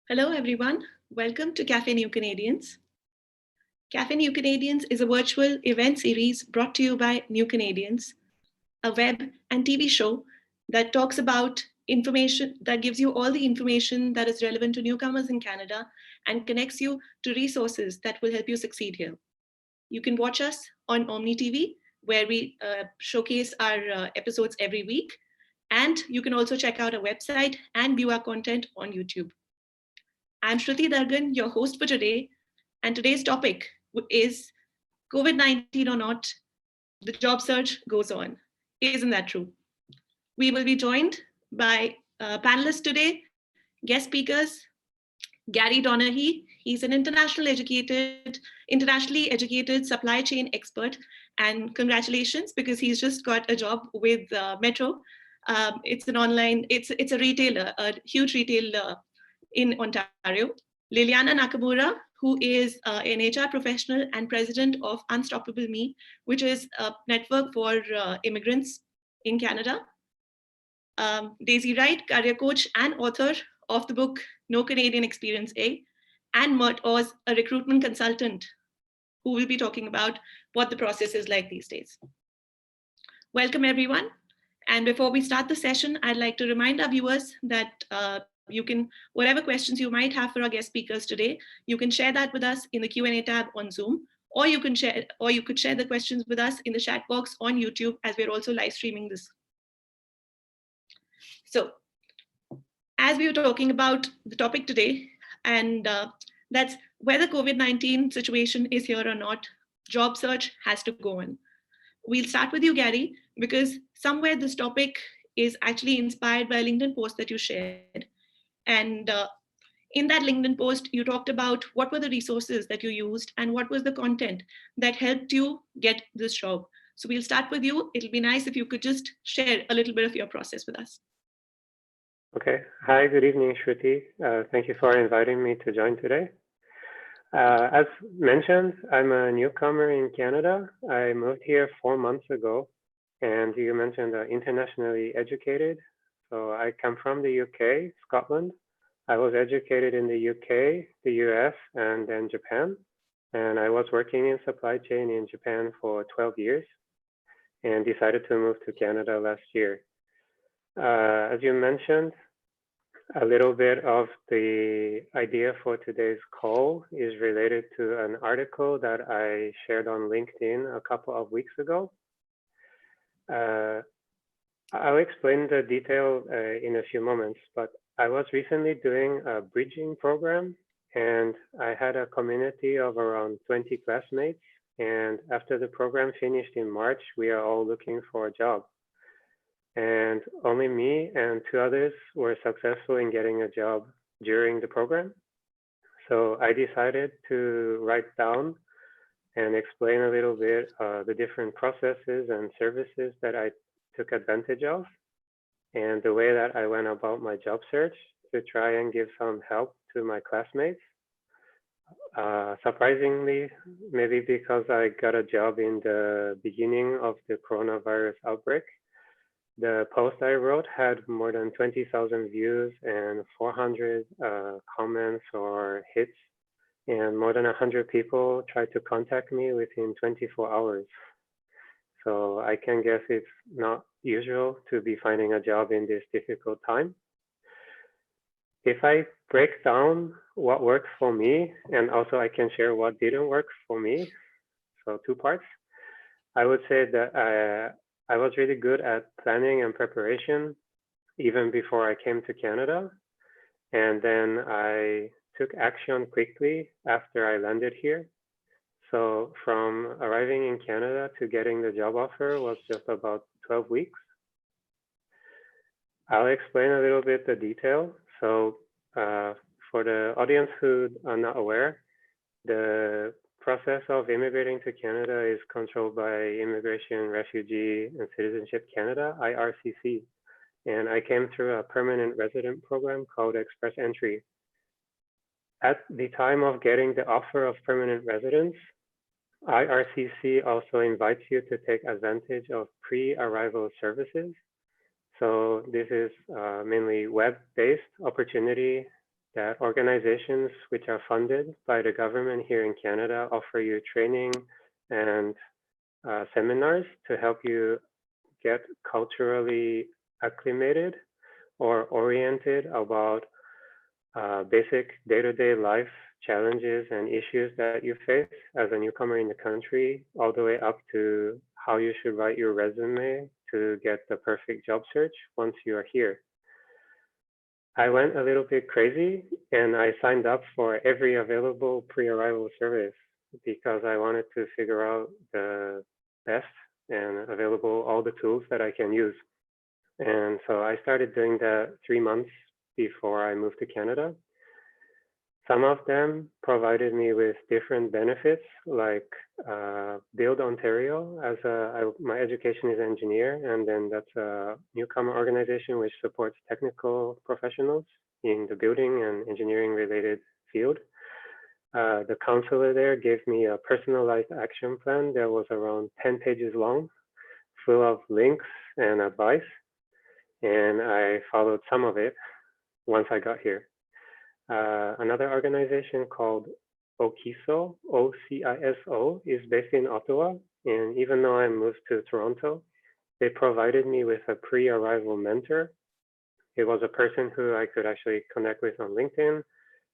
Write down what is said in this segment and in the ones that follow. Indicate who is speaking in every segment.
Speaker 1: Hello, everyone. Welcome to Café New Canadians. Café New Canadians is a virtual event series brought to you by New Canadians, a web and TV show that talks about information that gives you all the information that is relevant to newcomers in Canada and connects you to resources that will help you succeed here. You can watch us on Omni TV, where we showcase our episodes every week. And you can also check out our website and view our content on YouTube. I'm Shruti Dargan, your host for today, and today's topic is COVID-19 or not, the job search goes on. Isn't that true? We will be joined by panelists today, guest speakers, Garry Donaghy. He's an internationally educated supply chain expert, and congratulations because he's just got a job with Metro. It's an online, it's a retailer, a huge retailer in Ontario. Liliana Nakamura, who is an HR professional and president of Unstoppable Me, which is a network for immigrants in Canada. Daisy Wright, career coach and author of the book No Canadian Experience A, and Mert Oz, a recruitment consultant who will be talking about what the process is like these days. Welcome, everyone. And before we start the session, I'd like to remind our viewers that you can, whatever questions you might have for our guest speakers today, you can share that with us in the Q&A tab on Zoom, or you could share the questions with us in the chat box on YouTube, as we're also live streaming this. So, as we were talking about the topic today, and that's whether COVID-19 situation is here or not, job search has to go on. We'll start with you, Garry, because somewhere this topic is actually inspired by a LinkedIn post that you shared. And in that LinkedIn post, you talked about what were the resources that you used and what was the content that helped you get this job. So we'll start with you. It'll be nice if you could just share a little bit of your process with us.
Speaker 2: Okay. Hi, good evening, Shruti. Thank you for inviting me to join today. As mentioned, I'm a newcomer in Canada. I moved here 4 months ago, and you mentioned internationally educated. So I come from the UK, Scotland. I was educated in the UK, the US, and then Japan. And I was working in supply chain in Japan for 12 years and decided to move to Canada last year. As you mentioned, a little bit of the idea for today's call is related to an article that I shared on LinkedIn a couple of weeks ago. I'll explain the detail in a few moments, but I was recently doing a bridging program, and I had a community of around 20 classmates. And after the program finished in March, we are all looking for a job. And only me and 2 others were successful in getting a job during the program. So I decided to write down and explain a little bit the different processes and services that I took advantage of and the way that I went about my job search to try and give some help to my classmates. Surprisingly, maybe because I got a job in the beginning of the coronavirus outbreak, the post I wrote had more than 20,000 views and 400 comments or hits, and more than 100 people tried to contact me within 24 hours. So I can guess it's not usual to be finding a job in this difficult time. If I break down what worked for me, and also I can share what didn't work for me, so 2 parts, I would say that I was really good at planning and preparation even before I came to Canada. And then I took action quickly after I landed here. So from arriving in Canada to getting the job offer was just about 12 weeks. I'll explain a little bit the detail. So for the audience who are not aware, the process of immigrating to Canada is controlled by Immigration, Refugee, and Citizenship Canada, IRCC. And I came through a permanent resident program called Express Entry. At the time of getting the offer of permanent residence, IRCC also invites you to take advantage of pre-arrival services. So this is mainly web-based opportunity that organizations which are funded by the government here in Canada offer you training and seminars to help you get culturally acclimated or oriented about basic day-to-day life challenges and issues that you face as a newcomer in the country, all the way up to how you should write your resume to get the perfect job search once you are here. I went a little bit crazy and I signed up for every available pre-arrival service because I wanted to figure out the best and available all the tools that I can use. And so I started doing that 3 months before I moved to Canada. Some of them provided me with different benefits, like Build Ontario. My education is engineer, and then that's a newcomer organization which supports technical professionals in the building and engineering related field. The counselor there gave me a personalized action plan that was around 10 pages long, full of links and advice, and I followed some of it once I got here. Another organization called OCISO, OCISO, is based in Ottawa. And even though I moved to Toronto, they provided me with a pre-arrival mentor. It was a person who I could actually connect with on LinkedIn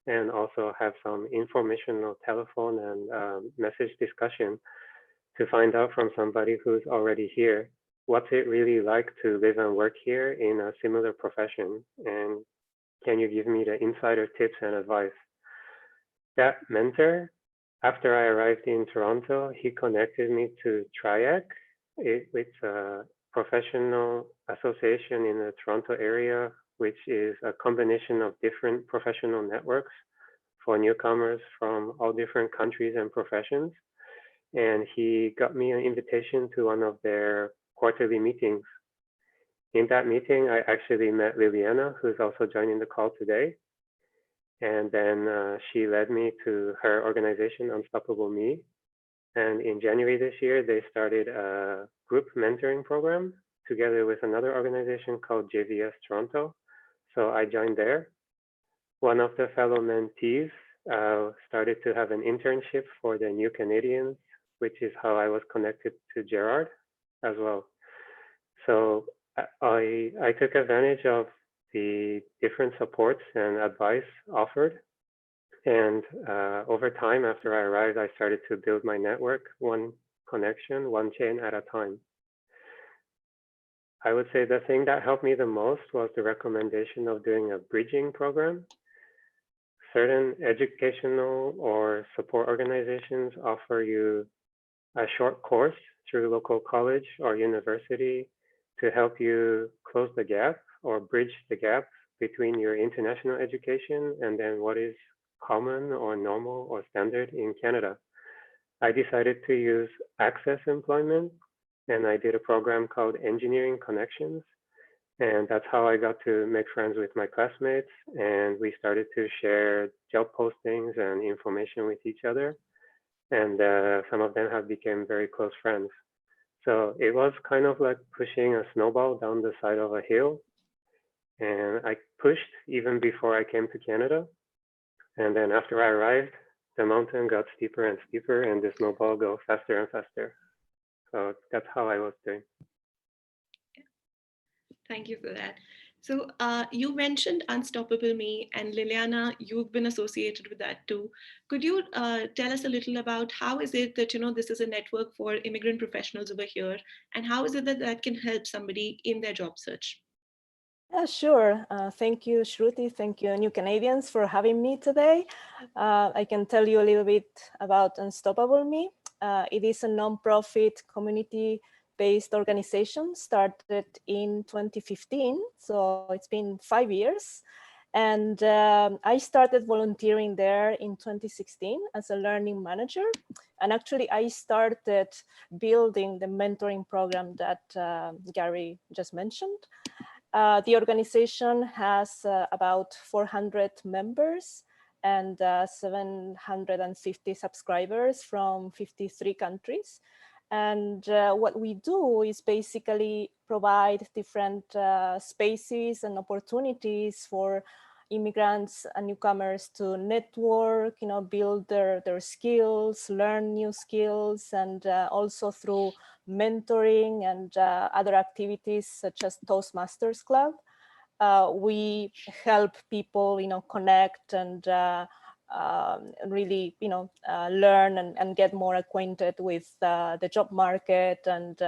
Speaker 2: and also have some informational telephone and message discussion to find out from somebody who's already here, what's it really like to live and work here in a similar profession? And can you give me the insider tips and advice? That mentor, after I arrived in Toronto, he connected me to TRIAC. It's a professional association in the Toronto area, which is a combination of different professional networks for newcomers from all different countries and professions. And he got me an invitation to one of their quarterly meetings. In that meeting, I actually met Liliana, who's also joining the call today. And then she led me to her organization, Unstoppable Me. And in January this year, they started a group mentoring program together with another organization called JVS Toronto. So I joined there. One of the fellow mentees started to have an internship for the New Canadians, which is how I was connected to Gerard as well. So I took advantage of the different supports and advice offered. And over time, after I arrived, I started to build my network, one connection, one chain at a time. I would say the thing that helped me the most was the recommendation of doing a bridging program. Certain educational or support organizations offer you a short course through local college or university to help you close the gap or bridge the gap between your international education and then what is common or normal or standard in Canada. I decided to use Access Employment, and I did a program called Engineering Connections. And that's how I got to make friends with my classmates, and we started to share job postings and information with each other. And some of them have become very close friends. So it was kind of like pushing a snowball down the side of a hill. And I pushed even before I came to Canada. And then after I arrived, the mountain got steeper and steeper and the snowball go faster and faster. So that's how I was doing.
Speaker 1: Thank you for that. So you mentioned Unstoppable Me, and Liliana, you've been associated with that too. Could you tell us a little about how is it that, this is a network for immigrant professionals over here, and how is it that that can help somebody in their job search?
Speaker 3: Yeah, sure. Thank you, Shruti. Thank you, New Canadians, for having me today. I can tell you a little bit about Unstoppable Me. It is a nonprofit community-based organization started in 2015. So it's been 5 years. And I started volunteering there in 2016 as a learning manager. And actually, I started building the mentoring program that Garry just mentioned. The organization has about 400 members and 750 subscribers from 53 countries. And what we do is basically provide different spaces and opportunities for immigrants and newcomers to network, build their skills, learn new skills, and also through mentoring and other activities such as Toastmasters Club. We help people, connect and really, learn and get more acquainted with the job market and,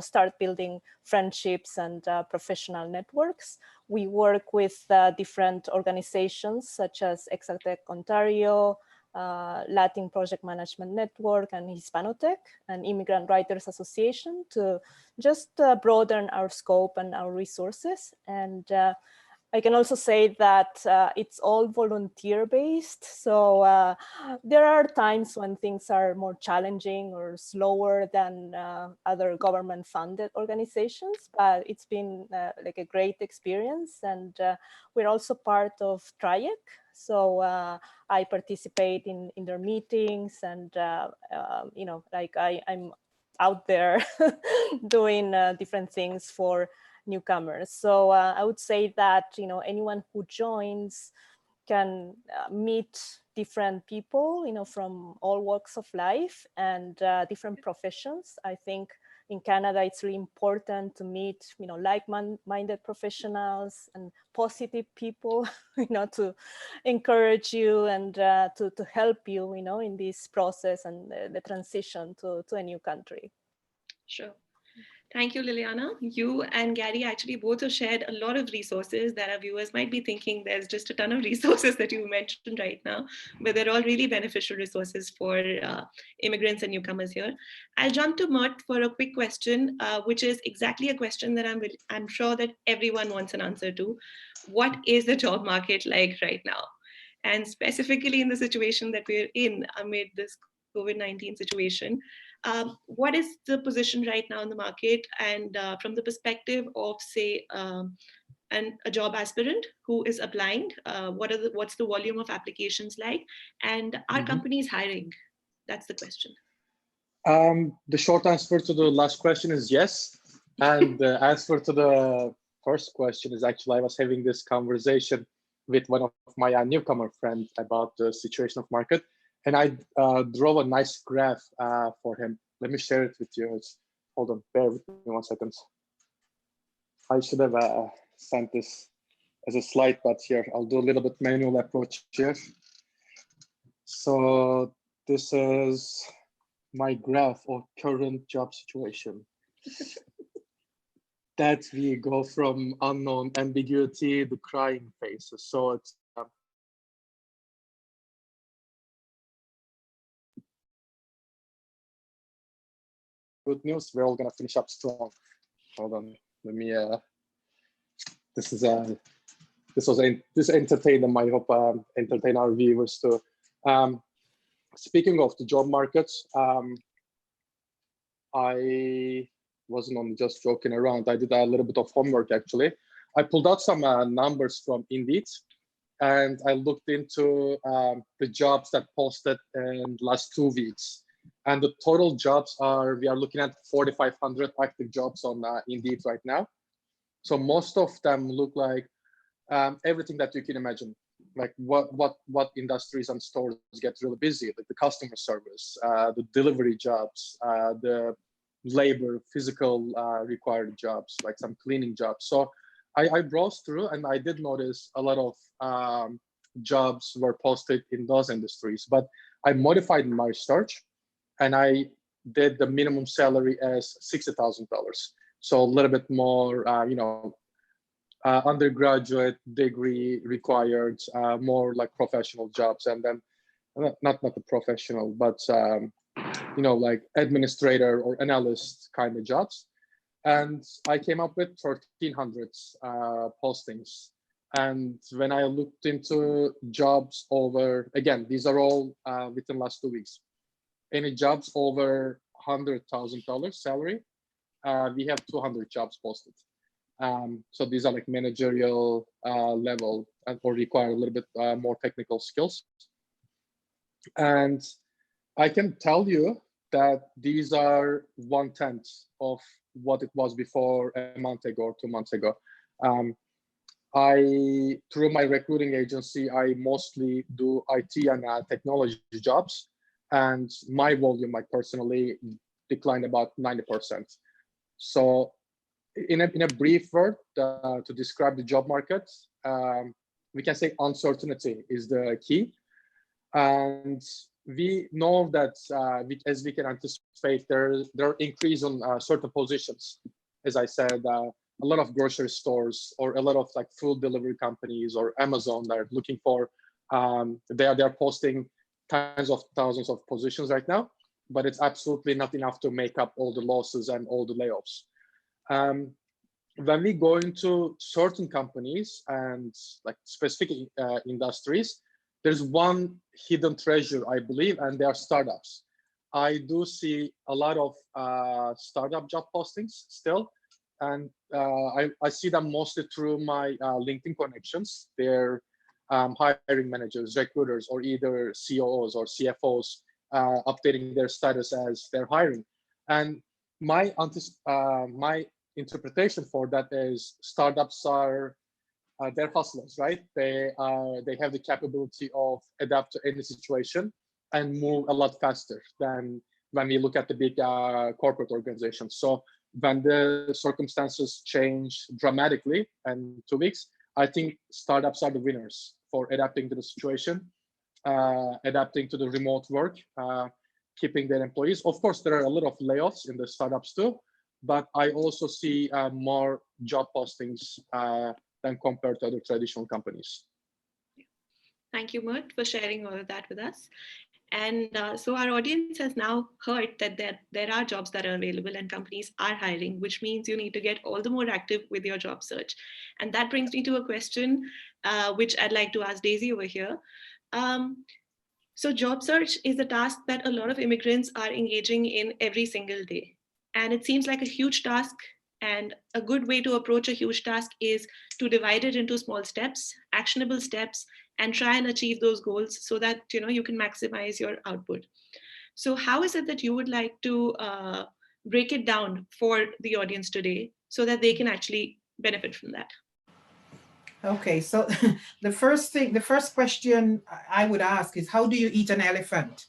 Speaker 3: start building friendships and professional networks. We work with different organizations such as Exatech Ontario, Latin Project Management Network, and Hispanotech, and Immigrant Writers Association to just broaden our scope and our resources. And I can also say that it's all volunteer-based. So there are times when things are more challenging or slower than other government-funded organizations, but it's been like a great experience. And we're also part of TRIEC. So I participate in their meetings, and I'm out there doing different things for newcomers. So I would say that anyone who joins can meet different people, from all walks of life and different professions. I think in Canada, it's really important to meet, like-minded professionals and positive people, to encourage you and to help you, in this process and the transition to a new country.
Speaker 1: Sure. Thank you, Liliana. You and Garry actually both have shared a lot of resources that our viewers might be thinking there's just a ton of resources that you mentioned right now, but they're all really beneficial resources for immigrants and newcomers here. I'll jump to Maude for a quick question, which is exactly a question that I'm sure that everyone wants an answer to. What is the job market like right now? And specifically in the situation that we're in amid this COVID-19 situation, what is the position right now in the market? And from the perspective of, say, a job aspirant who is applying, what's the volume of applications like? And are companies hiring? That's the question.
Speaker 4: The short answer to the last question is yes. And the answer to the first question is actually, I was having this conversation with one of my newcomer friends about the situation of market. And I draw a nice graph for him. Let me share it with you. Hold on, bear with me 1 second. I should have sent this as a slide, but here, I'll do a little bit manual approach here. So this is my graph of current job situation. That we go from unknown ambiguity, the crying phases. So it's good news. We're all gonna finish up strong. Hold on, let me. This entertained them. I hope entertain our viewers too. Speaking of the job markets, I wasn't only just joking around. I did a little bit of homework actually. I pulled out some numbers from Indeed, and I looked into the jobs that posted in the last 2 weeks. And the total jobs we are looking at 4,500 active jobs on Indeed right now. So most of them look like everything that you can imagine. Like what industries and stores get really busy, like the customer service, the delivery jobs, the labor, physical required jobs, like some cleaning jobs. So I browsed through and I did notice a lot of jobs were posted in those industries, but I modified my search and I did the minimum salary as $60,000. So a little bit more, undergraduate degree required, more like professional jobs, and then not the professional, but like administrator or analyst kind of jobs. And I came up with 1,300 postings. And when I looked into jobs over, again, these are all within the last 2 weeks. Any jobs over $100,000 salary, we have 200 jobs posted. So these are like managerial level or require a little bit more technical skills. And I can tell you that these are 1/10 of what it was before a month ago or 2 months ago. Through my recruiting agency, I mostly do IT and technology jobs, and my volume, like personally, declined about 90%. So in a brief word, to describe the job market, we can say uncertainty is the key. And we know that as we can anticipate, there are increase on certain positions. As I said, a lot of grocery stores or a lot of like food delivery companies or Amazon that are looking for, they're posting tens of thousands of positions right now, but it's absolutely not enough to make up all the losses and all the layoffs. When we go into certain companies and like specific industries, there's one hidden treasure, I believe, and they are startups. I do see a lot of startup job postings still, and I see them mostly through my LinkedIn connections. They're hiring managers, recruiters, or either COOs or CFOs updating their status as they're hiring. And my interpretation for that is startups are they're hustlers, right? They have the capability of adapt to any situation and move a lot faster than when we look at the big corporate organizations. So when the circumstances change dramatically in 2 weeks, I think startups are the winners for adapting to the situation, adapting to the remote work, keeping their employees. Of course, there are a lot of layoffs in the startups too, but I also see more job postings than compared to other traditional companies.
Speaker 1: Thank you, Maude, for sharing all of that with us. And so our audience has now heard that there are jobs that are available and companies are hiring, which means you need to get all the more active with your job search. And that brings me to a question which I'd like to ask Daisy over here. So job search is a task that a lot of immigrants are engaging in every single day. And it seems like a huge task, and a good way to approach a huge task is to divide it into small steps, actionable steps, and try and achieve those goals so that you can maximize your output. So how is it that you would like to break it down for the audience today so that they can actually benefit from that?
Speaker 5: Okay, so the first question I would ask is, how do you eat an elephant?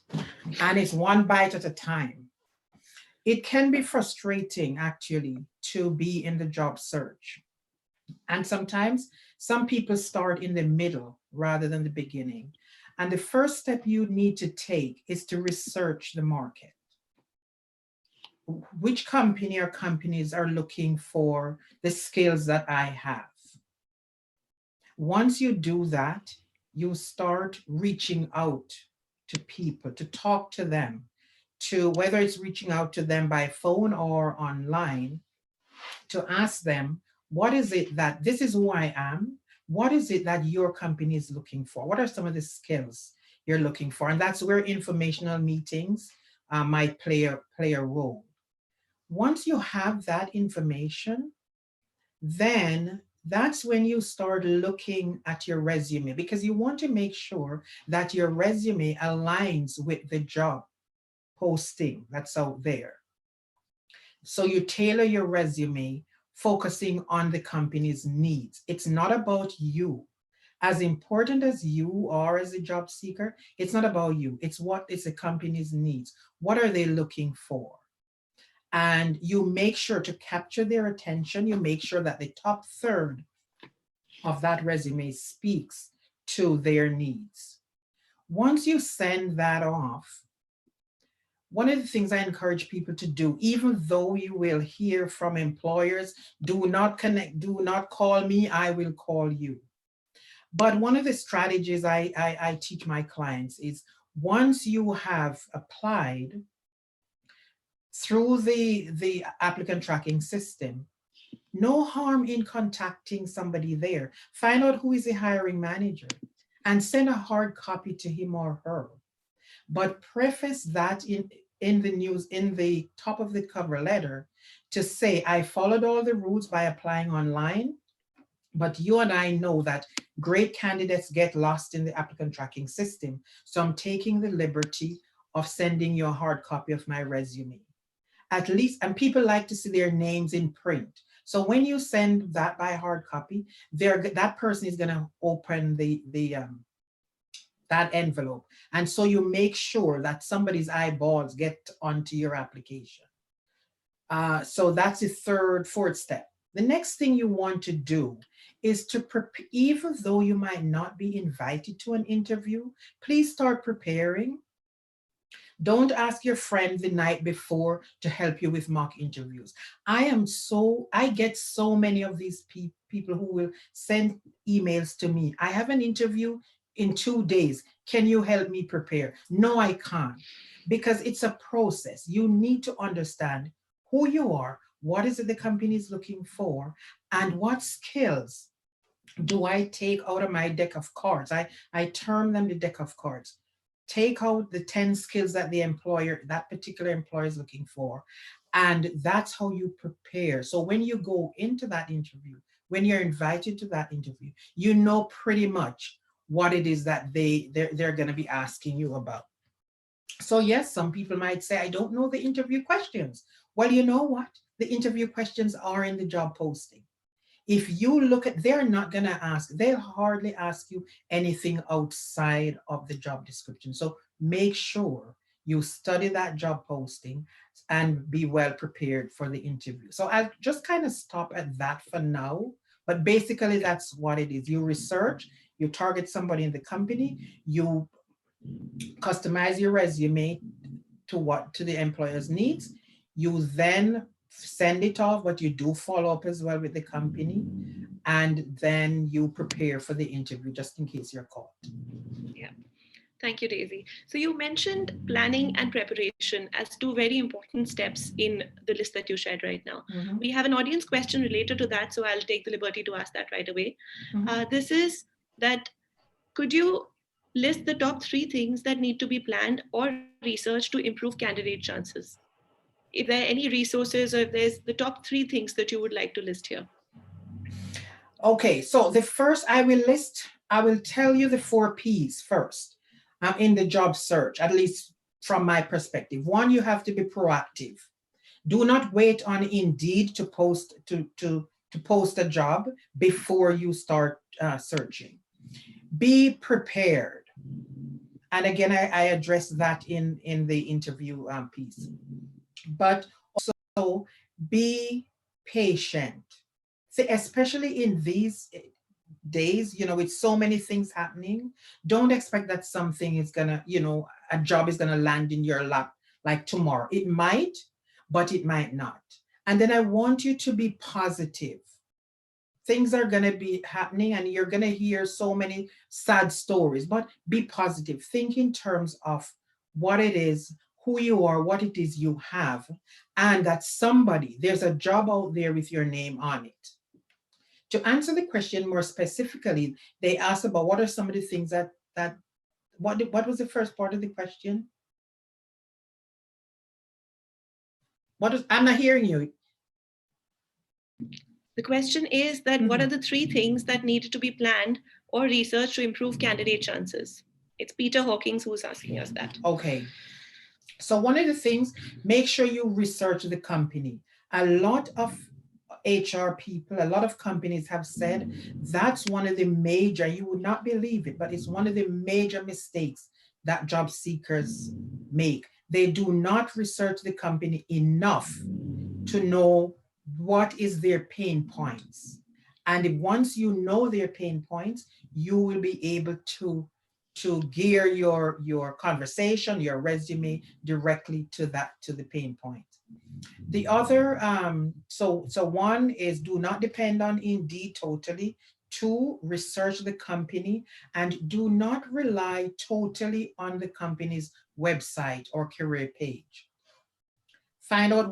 Speaker 5: And it's one bite at a time. It can be frustrating, actually, to be in the job search. And sometimes some people start in the middle rather than the beginning. And the first step you need to take is to research the market. Which company or companies are looking for the skills that I have? Once you do that, you start reaching out to people, to talk to them, to whether it's reaching out to them by phone or online, to ask them, what is it that, this is who I am, what is it that your company is looking for? What are some of the skills you're looking for? And that's where informational meetings might play a role. Once you have that information, then that's when you start looking at your resume, because you want to make sure that your resume aligns with the job posting that's out there. So you tailor your resume focusing on the company's needs. It's not about you. As important as you are as a job seeker, it's not about you. It's what is the company's needs. What are they looking for? And you make sure to capture their attention. You make sure that the top third of that resume speaks to their needs. Once you send that off, one of the things I encourage people to do, even though you will hear from employers, do not connect, do not call me, I will call you. But one of the strategies I teach my clients is, once you have applied through the applicant tracking system, no harm in contacting somebody there. Find out who is the hiring manager and send a hard copy to him or her. But preface that in the news, in the top of the cover letter, to say, I followed all the rules by applying online, but you and I know that great candidates get lost in the applicant tracking system. So I'm taking the liberty of sending you a hard copy of my resume. At least, and people like to see their names in print. So when you send that by hard copy, that person is going to open that envelope. And so you make sure that somebody's eyeballs get onto your application. So that's the fourth step. The next thing you want to do is to prepare, even though you might not be invited to an interview, please start preparing. Don't ask your friend the night before to help you with mock interviews. I get so many of these people who will send emails to me. I have an interview in 2 days. Can you help me prepare? No, I can't, because it's a process. You need to understand who you are, what is it the company is looking for, and what skills do I take out of my deck of cards. I term them the deck of cards. Take out the 10 skills that that particular employer is looking for. And that's how you prepare. So when you go into that interview, when you're invited to that interview, you know pretty much what it is that they're going to be asking you about. So yes, some people might say, I don't know the interview questions. Well, you know what? The interview questions are in the job posting. If you look at, they're not going to ask, they'll hardly ask you anything outside of the job description. So make sure you study that job posting and be well prepared for the interview. So I'll just kind of stop at that for now. But basically, that's what it is. You research, you target somebody in the company, you customize your resume to the employer's needs. You then send it off, but you do follow up as well with the company, and then you prepare for the interview just in case you're called.
Speaker 1: Yeah. Thank you, Daisy. So you mentioned planning and preparation as two very important steps in the list that you shared right now.
Speaker 5: Mm-hmm.
Speaker 1: We have an audience question related to that, so I'll take the liberty to ask that right away.
Speaker 5: Mm-hmm.
Speaker 1: This is that, could you list the top 3 things that need to be planned or researched to improve candidate chances? If there are any resources, or if there's the top 3 things that you would like to list here.
Speaker 5: Okay, so the first I will tell you the 4 P's first in the job search, at least from my perspective. 1, you have to be proactive. Do not wait on Indeed to post a job before you start searching. Be prepared. And again, I addressed that in the interview piece. But also be patient. See, especially in these days, with so many things happening, don't expect that something is gonna, a job is gonna land in your lap like tomorrow. It might, but it might not. And then I want you to be positive. Things are gonna be happening and you're gonna hear so many sad stories, but be positive. Think in terms of what it is, who you are, what it is you have, and that there's a job out there with your name on it. To answer the question more specifically, they asked about what are some of the things what was the first part of the question? I'm not hearing you.
Speaker 1: The question is that what are the 3 things that need to be planned or researched to improve candidate chances? It's Peter Hawkins who's asking us that.
Speaker 5: Okay. So one of the things, make sure you research the company. A lot of HR people, a lot of companies have said that's one of the major, you would not believe it, but it's one of the major mistakes that job seekers make. They do not research the company enough to know what is their pain points. And once you know their pain points, you will be able to gear your conversation, your resume directly to the pain point. The other, so 1 is do not depend on Indeed totally. 2, research the company, and do not rely totally on the company's website or career page. Find out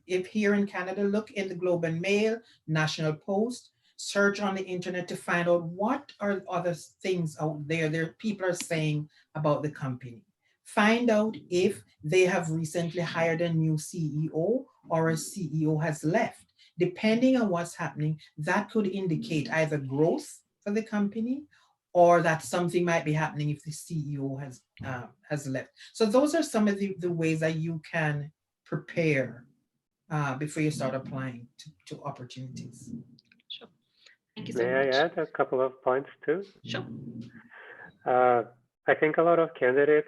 Speaker 5: if here in Canada, look in the Globe and Mail, National Post, search on the internet to find out what are other things out there people are saying about the company. Find out if they have recently hired a new CEO or a CEO has left. Depending on what's happening, that could indicate either growth for the company or that something might be happening if the CEO has left. So those are some of the ways that you can prepare before you start applying to opportunities.
Speaker 1: Sure. Thank you so
Speaker 2: May I
Speaker 1: much.
Speaker 2: add a couple of points too?
Speaker 1: Sure.
Speaker 2: I think a lot of candidates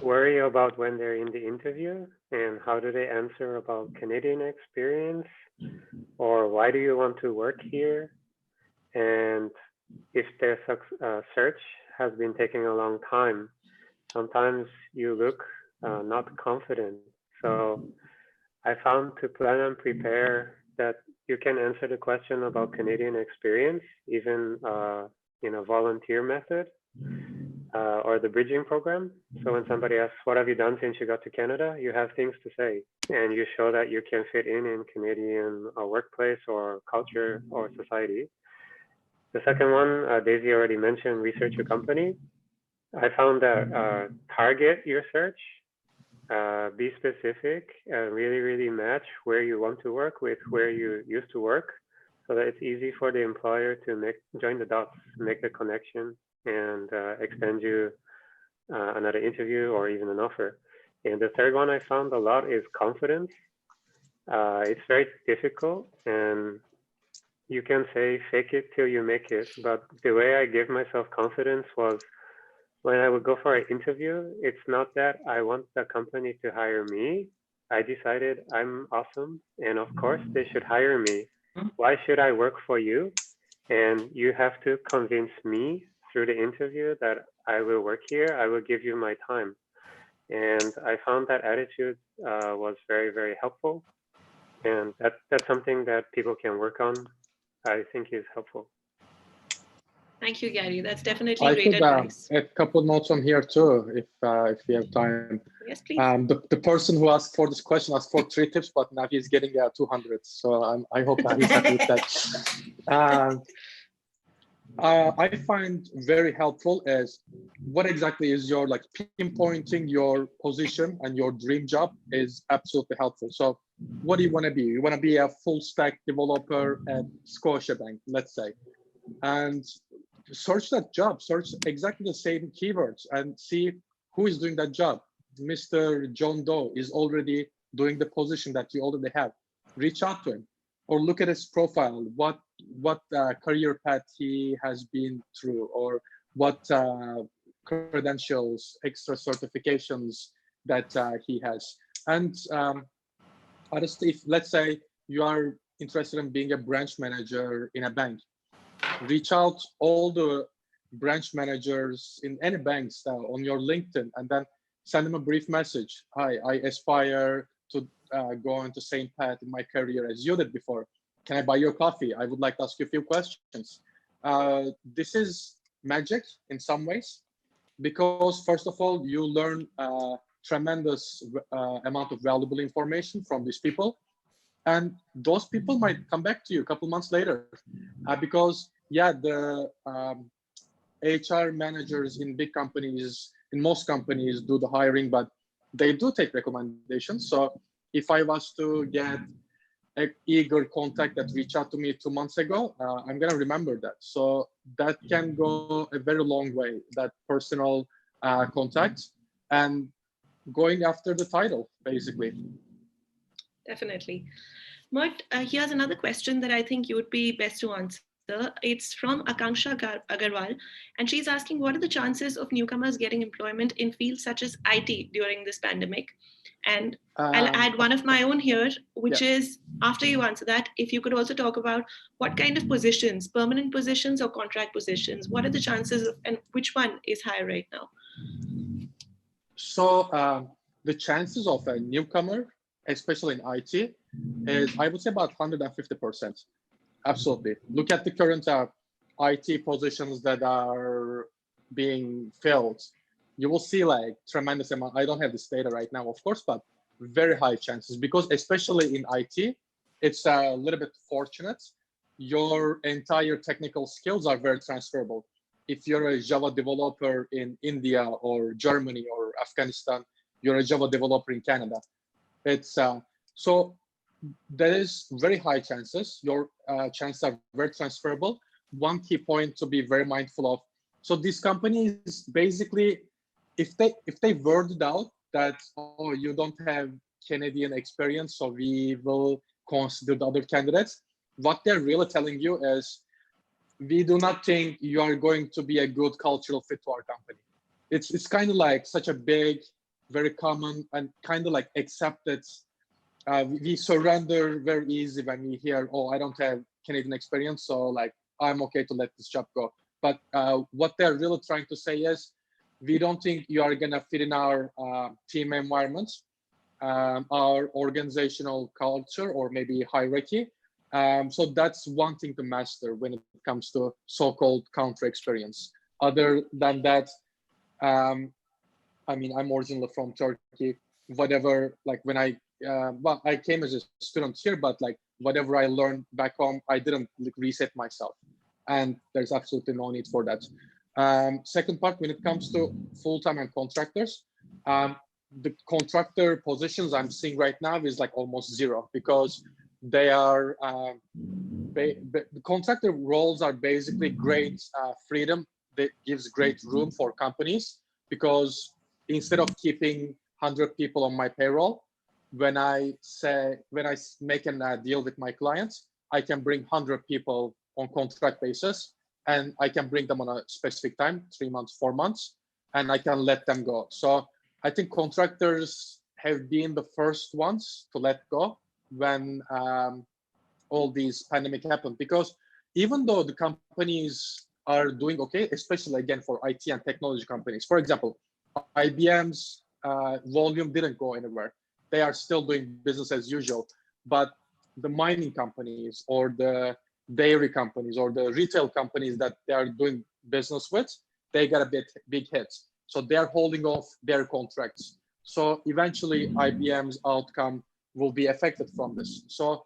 Speaker 2: worry about when they're in the interview and how do they answer about Canadian experience or why do you want to work here? And if their search has been taking a long time, sometimes you look not confident. So I found to plan and prepare that you can answer the question about Canadian experience, even in a volunteer method or the bridging program. So when somebody asks, what have you done since you got to Canada? You have things to say and you show that you can fit in Canadian workplace or culture or society. The second one, Daisy already mentioned, research your company. I found that target your search, be specific, really, really match where you want to work with where you used to work, so that it's easy for the employer to join the dots, make the connection, and extend you another interview or even an offer. And the third one I found a lot is confidence. It's very difficult, and you can say fake it till you make it, but the way I give myself confidence was when I would go for an interview, it's not that I want the company to hire me. I decided I'm awesome, and of course they should hire me. Why should I work for you? And you have to convince me through the interview that I will work here, I will give you my time. And I found that attitude was very, very helpful. And that's something that people can work on, I think is helpful.
Speaker 1: Thank you, Garry. That's definitely
Speaker 4: I
Speaker 1: great
Speaker 4: could
Speaker 1: advice.
Speaker 4: add a couple notes on here too, if we have time.
Speaker 1: Yes, please.
Speaker 4: The person who asked for this question asked for 3 tips, but now he's getting 200. So I hope he's happy with that. I find very helpful is what exactly is your pinpointing your position and your dream job is absolutely helpful. So what do you want to be? You want to be a full stack developer at Scotiabank, let's say, and search that job, search exactly the same keywords and see who is doing that job. Mr. John Doe is already doing the position that you already have. Reach out to him or look at his profile, what career path he has been through, or what credentials, extra certifications that he has. And honestly, if let's say you are interested in being a branch manager in a bank, reach out all the branch managers in any banks on your LinkedIn and then send them a brief message. Hi, I aspire to go into the same path in my career as you did before. Can I buy your coffee? I would like to ask you a few questions. This is magic in some ways, because first of all, you learn tremendous amount of valuable information from these people. And those people might come back to you a couple months later because the HR managers in big companies, in most companies, do the hiring, but they do take recommendations. So if I was to get an eager contact that reached out to me 2 months ago, I'm going to remember that. So that can go a very long way, that personal contact and going after the title, basically.
Speaker 1: Definitely. Mert, here's another question that I think you would be best to answer. It's from Akanksha Agarwal, and she's asking, what are the chances of newcomers getting employment in fields such as IT during this pandemic? And I'll add one of my own here, which is, after you answer that, if you could also talk about what kind of positions, permanent positions or contract positions, what are the chances of, and which one is higher right now?
Speaker 4: So the chances of a newcomer, especially in IT, is, I would say, about 150%. Absolutely. Look at the current IT positions that are being filled. You will see tremendous amount. I don't have this data right now, of course, but very high chances, because especially in IT, it's a little bit fortunate. Your entire technical skills are very transferable. If you're a Java developer in India or Germany or Afghanistan, you're a Java developer in Canada. It's so there is very high chances. Your chances are very transferable. One key point to be very mindful of. So these companies basically, if they worded out that, oh, you don't have Canadian experience, so we will consider the other candidates. What they're really telling you is, we do not think you are going to be a good cultural fit to our company. It's kind of like such a big, very common and kind of like accepted. We surrender very easy when we hear, oh, I don't have Canadian experience, so like I'm okay to let this job go. But what they're really trying to say is, we don't think you are gonna fit in our team environment, our organizational culture, or maybe hierarchy. So that's one thing to master when it comes to so-called counter experience. Other than that, I mean, I'm originally from Turkey. Whatever, like when well, I came as a student here, but like whatever I learned back home, I didn't like, reset myself. And there's absolutely no need for that. Second part, when it comes to full-time and contractors, the contractor positions I'm seeing right now is like almost zero, because they are, the contractor roles are basically great freedom. That gives great room for companies, because instead of keeping 100 people on my payroll, when I make a deal with my clients, I can bring 100 people on contract basis, and I can bring them on a specific time, 3 months, 4 months, and I can let them go. So I think contractors have been the first ones to let go when all these pandemic happened, because even though the companies are doing okay, especially again for IT and technology companies, for example, IBM's volume didn't go anywhere. They are still doing business as usual, but the mining companies or the dairy companies or the retail companies that they are doing business with, they got a big hit. So they're holding off their contracts. So eventually IBM's outcome will be affected from this. So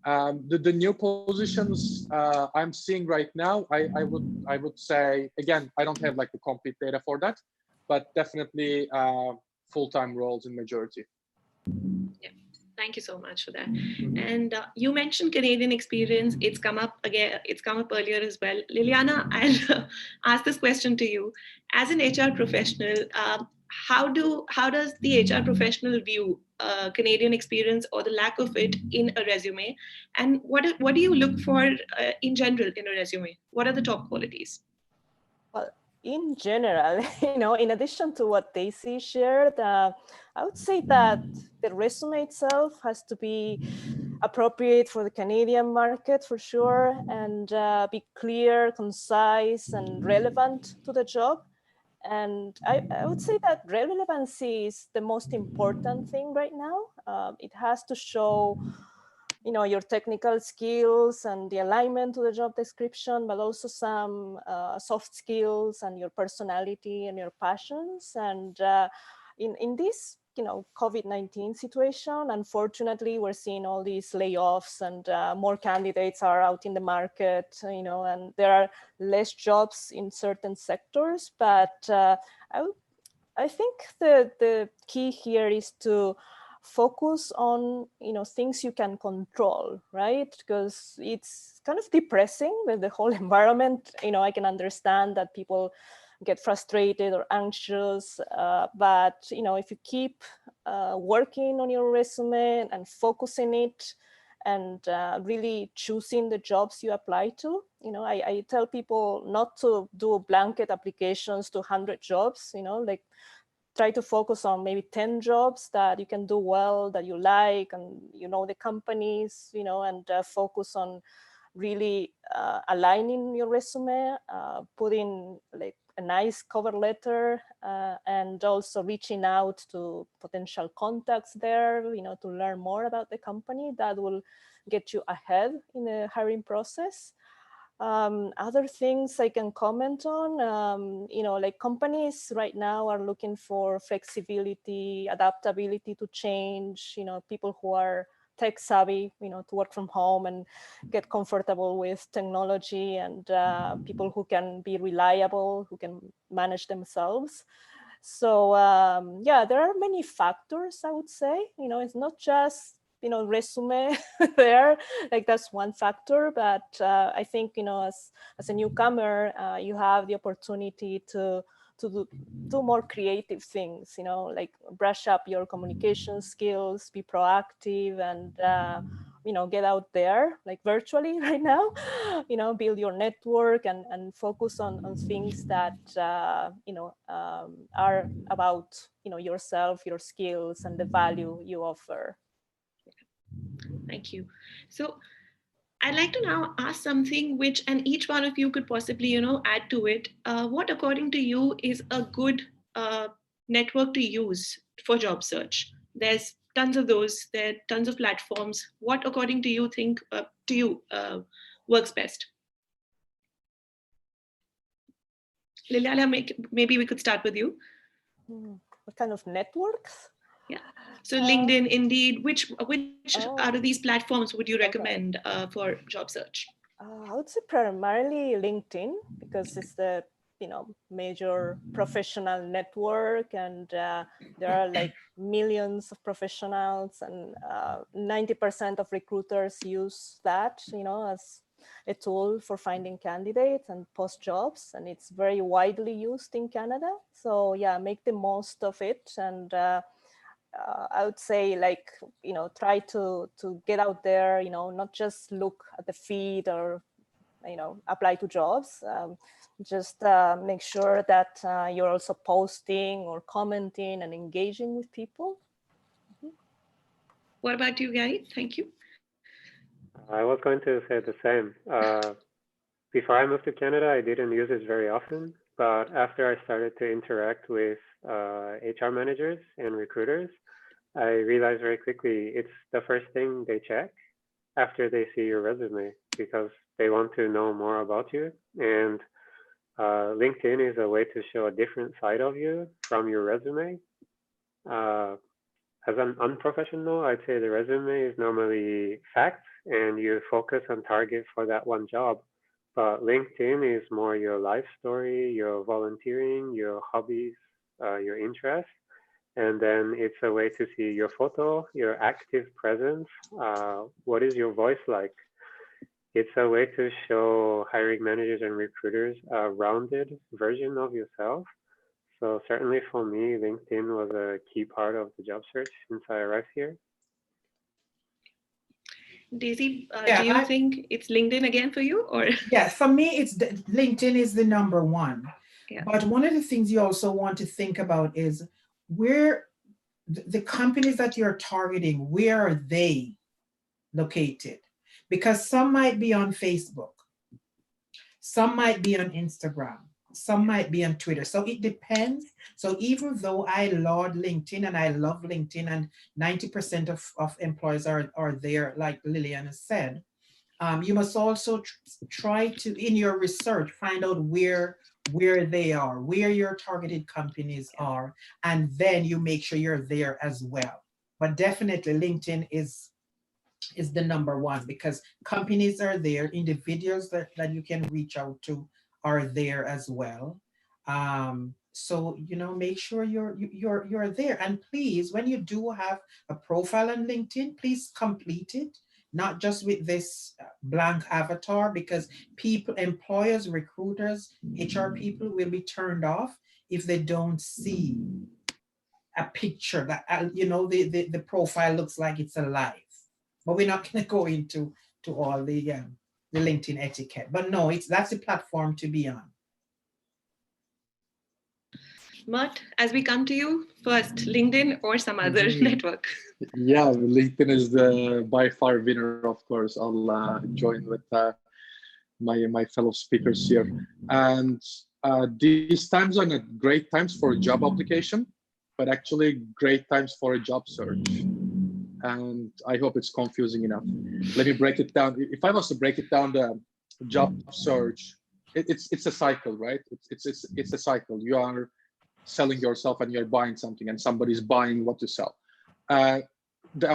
Speaker 4: the new positions I'm seeing right now, I would say, again, I don't have like the complete data for that, but definitely full-time roles in majority.
Speaker 1: Yeah, thank you so much for that. And you mentioned Canadian experience. It's come up again. It's come up earlier as well. Liliana, I'll ask this question to you. As an HR professional, how does the HR professional view Canadian experience or the lack of it in a resume? And what do you look for in general in a resume? What are the top qualities?
Speaker 3: Well, in general, in addition to what Daisy shared, I would say that the resume itself has to be appropriate for the Canadian market for sure, and be clear, concise, and relevant to the job. And I would say that relevancy is the most important thing right now. It has to show your technical skills and the alignment to the job description, but also some soft skills and your personality and your passions. And in this COVID-19 situation, unfortunately, we're seeing all these layoffs, and more candidates are out in the market, and there are less jobs in certain sectors. But I think the key here is to focus on things you can control, right? Because it's kind of depressing with the whole environment. I can understand that people get frustrated or anxious, but if you keep working on your resume and focusing it, and really choosing the jobs you apply to, I tell people not to do blanket applications to 100 jobs. Like, try to focus on maybe 10 jobs that you can do well, that you like, and the companies, and focus on really aligning your resume, putting like a nice cover letter, and also reaching out to potential contacts there, to learn more about the company. That will get you ahead in the hiring process. Other things I can comment on, like companies right now are looking for flexibility, adaptability to change, people who are tech savvy, to work from home and get comfortable with technology, and people who can be reliable, who can manage themselves. So yeah, there are many factors, I would say. It's not just resume there, like that's one factor, but I think as a newcomer, you have the opportunity to do more creative things, you know, like brush up your communication skills, be proactive, and you know, get out there like virtually right now, you know, build your network and focus on things that you know, are about, you know, yourself, your skills, and the value you offer.
Speaker 1: Thank you. So I'd like to now ask something which, and each one of you could possibly, you know, add to it. What, according to you, is a good network to use for job search? There's tons of those. There are tons of platforms. What, according to you, works best? Liliana, maybe we could start with you.
Speaker 3: What kind of networks?
Speaker 1: Yeah. So LinkedIn, Indeed, which out of these platforms would you recommend for job search?
Speaker 3: I would say primarily LinkedIn, because it's the, you know, major professional network, and there are like millions of professionals, and 90% of recruiters use that, you know, as a tool for finding candidates and post jobs, and it's very widely used in Canada. So yeah, make the most of it, and I would say, like, you know, try to get out there, you know, not just look at the feed or, you know, apply to jobs. Just make sure that you're also posting or commenting and engaging with people.
Speaker 1: What about you, Garry? Thank you.
Speaker 2: I was going to say the same. Before I moved to Canada, I didn't use it very often, but after I started to interact with HR managers and recruiters, I realized very quickly it's the first thing they check after they see your resume, because they want to know more about you. And LinkedIn is a way to show a different side of you from your resume. As an unprofessional, I'd say the resume is normally facts and you focus on target for that one job. But LinkedIn is more your life story, your volunteering, your hobbies, your interests. And then it's a way to see your photo, your active presence. What is your voice like? It's a way to show hiring managers and recruiters a rounded version of yourself. So certainly for me, LinkedIn was a key part of the job search since I arrived here.
Speaker 1: Daisy, do you think it's LinkedIn again for you, or?
Speaker 5: Yeah, for me, it's LinkedIn is the number one.
Speaker 1: Yeah.
Speaker 5: But one of the things you also want to think about is where the companies that you're targeting, where are they located? Because some might be on Facebook, some might be on Instagram, some might be on Twitter. So it depends. So even though I laud LinkedIn and I love LinkedIn, and 90% of employees are there, like Liliana said, you must also try to, in your research, find out where they are, where your targeted companies are, and then you make sure you're there as well. But definitely LinkedIn is the number one, because companies are there, individuals that you can reach out to are there as well. So, you know, make sure you're there. And please, when you do have a profile on LinkedIn, please complete it, not just with this blank avatar, because people, employers, recruiters, HR people will be turned off if they don't see a picture that, you know, the profile looks like it's alive. But we're not going to go into all the LinkedIn etiquette. But no, that's the platform to be on.
Speaker 1: Mert, as we come to you, first, LinkedIn or some other network?
Speaker 4: Yeah, LinkedIn is the by far winner, of course. I'll join with my fellow speakers here. And these times are not great times for a job application, but actually great times for a job search. And I hope it's confusing enough. Let me break it down. If I was to break it down, the job search, it's a cycle, right? It's a cycle. You are selling yourself and you're buying something, and somebody's buying what you sell. The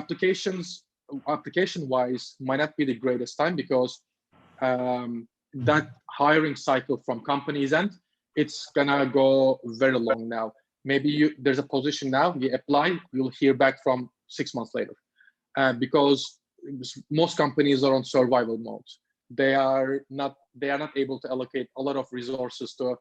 Speaker 4: application-wise might not be the greatest time, because that hiring cycle from companies' end, it's gonna go very long now. Maybe there's a position now, you apply, you'll hear back from 6 months later, because most companies are on survival mode. They are not able to allocate a lot of resources to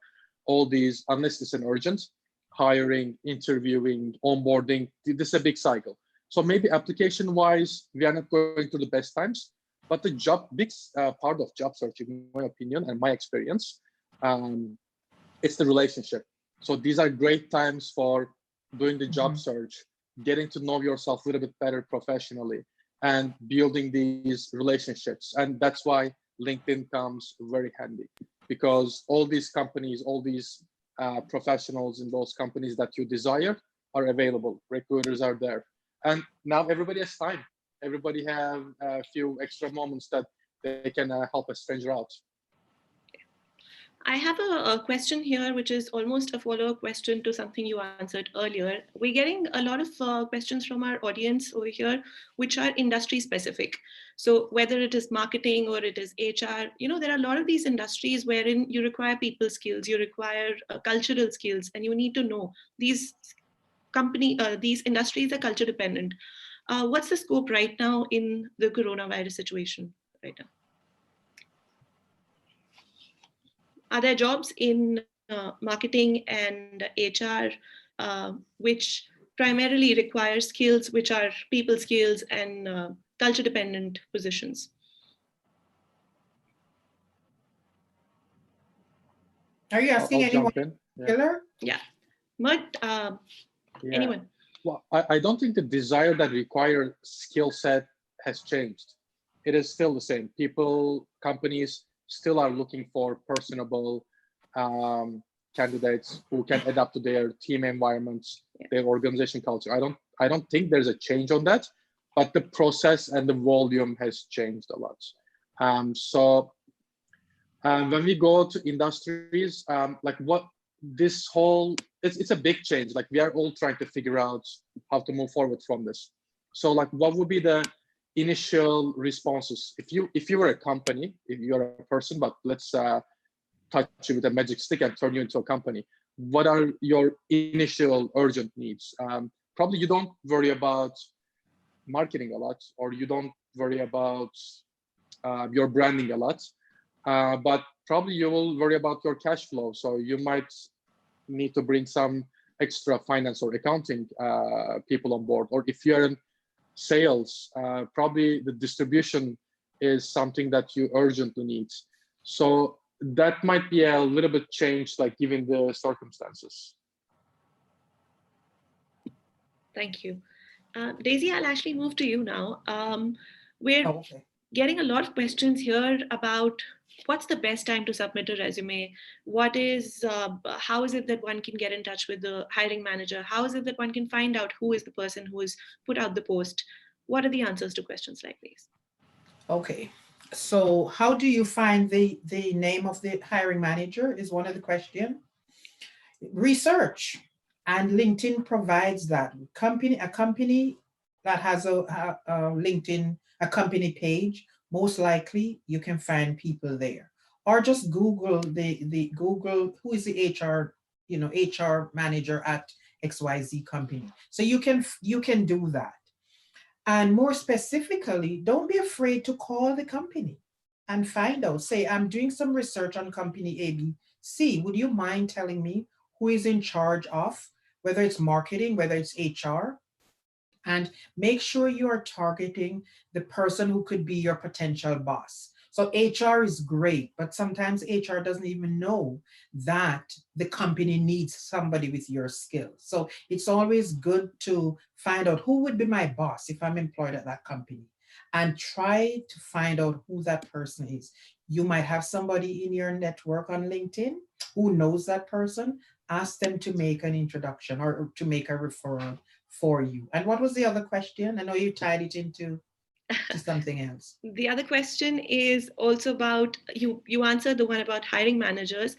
Speaker 4: all these, unless it's an urgent, hiring, interviewing, onboarding, this is a big cycle. So maybe application-wise, we are not going through the best times, but the big part of job search, in my opinion and my experience, it's the relationship. So these are great times for doing the job search, getting to know yourself a little bit better professionally, and building these relationships. And that's why LinkedIn comes very handy, because all these companies, all these professionals in those companies that you desire are available. Recruiters are there. And now everybody has time. Everybody have a few extra moments that they can help a stranger out.
Speaker 1: I have a question here, which is almost a follow-up question to something you answered earlier. We're getting a lot of questions from our audience over here, which are industry specific. So whether it is marketing or it is HR, there are a lot of these industries wherein you require people skills, you require cultural skills, and you need to know these industries are culture dependent. What's the scope right now in the coronavirus situation right now? Are there jobs in marketing and HR which primarily require skills which are people skills and culture dependent positions?
Speaker 5: Are you asking anyone in particular?
Speaker 1: Yeah. But anyone?
Speaker 4: Well, I don't think the desire that require skill set has changed. It is still the same. Companies still are looking for personable candidates who can adapt to their team environments, their organization culture. I don't think there's a change on that, but the process and the volume has changed a lot. So when we go to industries, it's a big change. Like, we are all trying to figure out how to move forward from this. So like, what would be the initial responses if you were a company, if you're a person, but let's touch you with a magic stick and turn you into a company? What are your initial urgent needs? Probably you don't worry about marketing a lot, or you don't worry about your branding a lot, but probably you will worry about your cash flow. So you might need to bring some extra finance or accounting people on board. Or if you're in sales, probably the distribution is something that you urgently need. So that might be a little bit changed, like, given the circumstances.
Speaker 1: Thank you. Daisy, I'll actually move to you now. We're getting a lot of questions here about what's the best time to submit a resume? How is it that one can get in touch with the hiring manager? How is it that one can find out who is the person who has put out the post? What are the answers to questions like these?
Speaker 5: Okay, so how do you find the name of the hiring manager is one of the questions. Research, and LinkedIn provides that. A company that has a LinkedIn, a company page, most likely you can find people there. Or just Google Google who is the HR, HR manager at XYZ company. So you can do that. And more specifically, don't be afraid to call the company and find out. Say, I'm doing some research on company ABC. Would you mind telling me who is in charge of, whether it's marketing, whether it's HR? And make sure you are targeting the person who could be your potential boss. So HR is great, but sometimes HR doesn't even know that the company needs somebody with your skills. So it's always good to find out who would be my boss if I'm employed at that company, and try to find out who that person is. You might have somebody in your network on LinkedIn who knows that person. Ask them to make an introduction or to make a referral for you. And what was the other question? I know you tied it into something else.
Speaker 1: The other question is also about, you answered the one about hiring managers.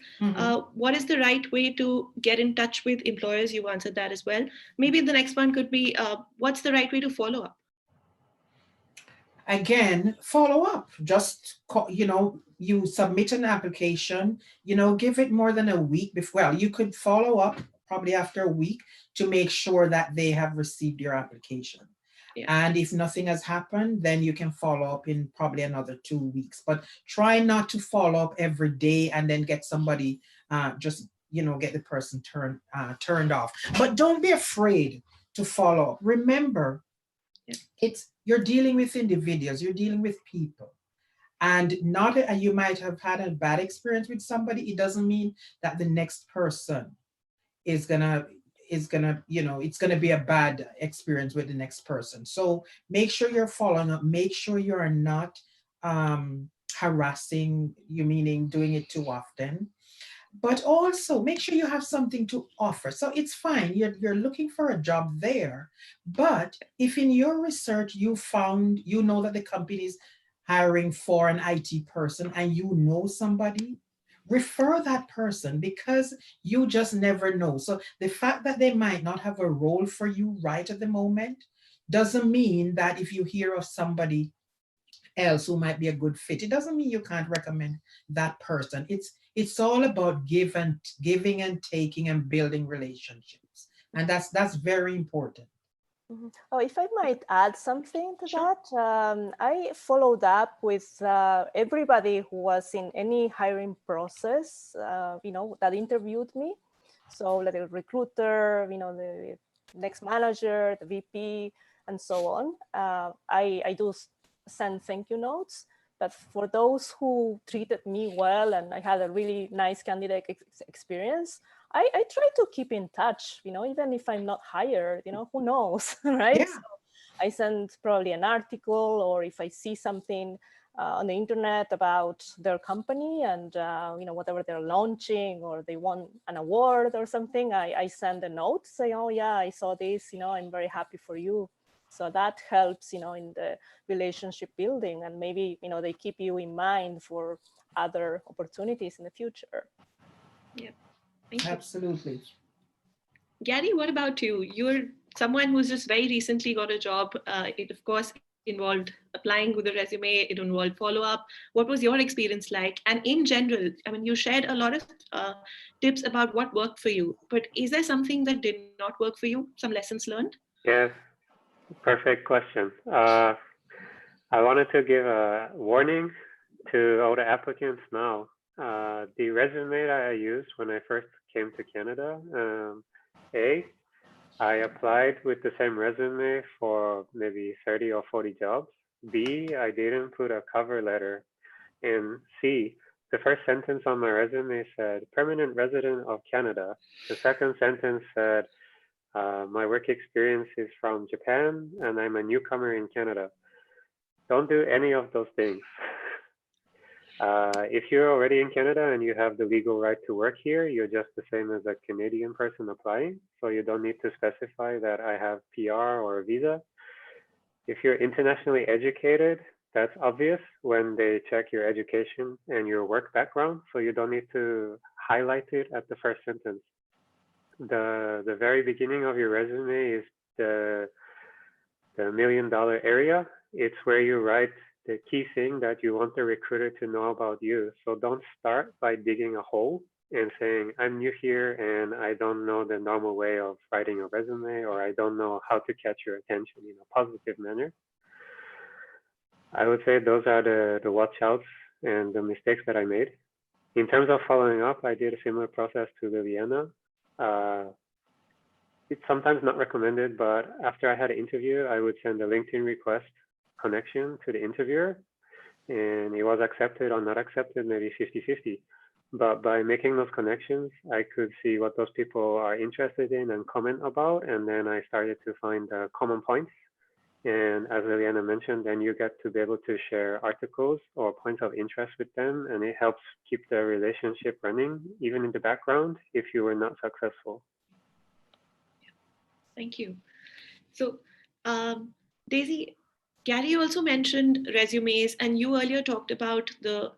Speaker 1: What is the right way to get in touch with employers? You answered that as well. Maybe the next one could be, what's the right way to follow up?
Speaker 5: Again, follow up. Just, you submit an application, give it more than a week before. Well, you could follow up probably after a week to make sure that they have received your application. Yeah. And if nothing has happened, then you can follow up in probably another 2 weeks. But try not to follow up every day and then get somebody just get the person turned off. But don't be afraid to follow up. Remember, you're dealing with individuals, you're dealing with people. And you might have had a bad experience with somebody. It doesn't mean that the next person is gonna, it's gonna be a bad experience with the next person. So make sure you're following up. Make sure you are not harassing, meaning doing it too often. But also make sure you have something to offer. So it's fine, you're looking for a job there. But if in your research you know that the company is hiring for an IT person and you know somebody, refer that person, because you just never know. So the fact that they might not have a role for you right at the moment doesn't mean that if you hear of somebody else who might be a good fit, it doesn't mean you can't recommend that person. It's all about giving and taking and building relationships. And that's very important.
Speaker 3: Mm-hmm. Oh, if I might add something to that, I followed up with everybody who was in any hiring process, that interviewed me. So like the recruiter, the next manager, the VP, and so on. I do send thank you notes. But for those who treated me well and I had a really nice candidate experience, I try to keep in touch, even if I'm not hired, who knows, right?
Speaker 5: Yeah.
Speaker 3: So I send probably an article, or if I see something on the internet about their company and, whatever they're launching, or they won an award or something, I send a note, say, oh yeah, I saw this, I'm very happy for you. So that helps, in the relationship building, and maybe, they keep you in mind for other opportunities in the future.
Speaker 1: Yeah. Thank you.
Speaker 5: Absolutely.
Speaker 1: Garry, what about you? You're someone who's just very recently got a job. It, of course, involved applying with a resume. It involved follow-up. What was your experience like? And in general, I mean, you shared a lot of tips about what worked for you, but is there something that did not work for you? Some lessons learned?
Speaker 2: Yes, perfect question. I wanted to give a warning to all the applicants now. The resume that I used when I first came to Canada, I applied with the same resume for maybe 30 or 40 jobs. B, I didn't put a cover letter. And C, the first sentence on my resume said, permanent resident of Canada. The second sentence said, my work experience is from Japan and I'm a newcomer in Canada. Don't do any of those things. If you're already in Canada and you have the legal right to work here, you're just the same as a Canadian person applying. So you don't need to specify that I have PR or a visa. If you're internationally educated, that's obvious when they check your education and your work background. So you don't need to highlight it at the first sentence. The very beginning of your resume is the $1 million area. It's where you write the key thing that you want the recruiter to know about you. So don't start by digging a hole and saying, I'm new here and I don't know the normal way of writing a resume, or I don't know how to catch your attention in a positive manner. I would say those are the watch outs and the mistakes that I made. In terms of following up, I did a similar process to Liliana. It's sometimes not recommended, but after I had an interview, I would send a LinkedIn request connection to the interviewer, and it was accepted or not accepted, maybe 50-50. But by making those connections, I could see what those people are interested in and comment about, and then I started to find common points. And as Liliana mentioned, then you get to be able to share articles or points of interest with them, and it helps keep the relationship running, even in the background, if you were not successful.
Speaker 1: Thank you. So, Daisy, Garry also mentioned resumes, and you earlier talked about the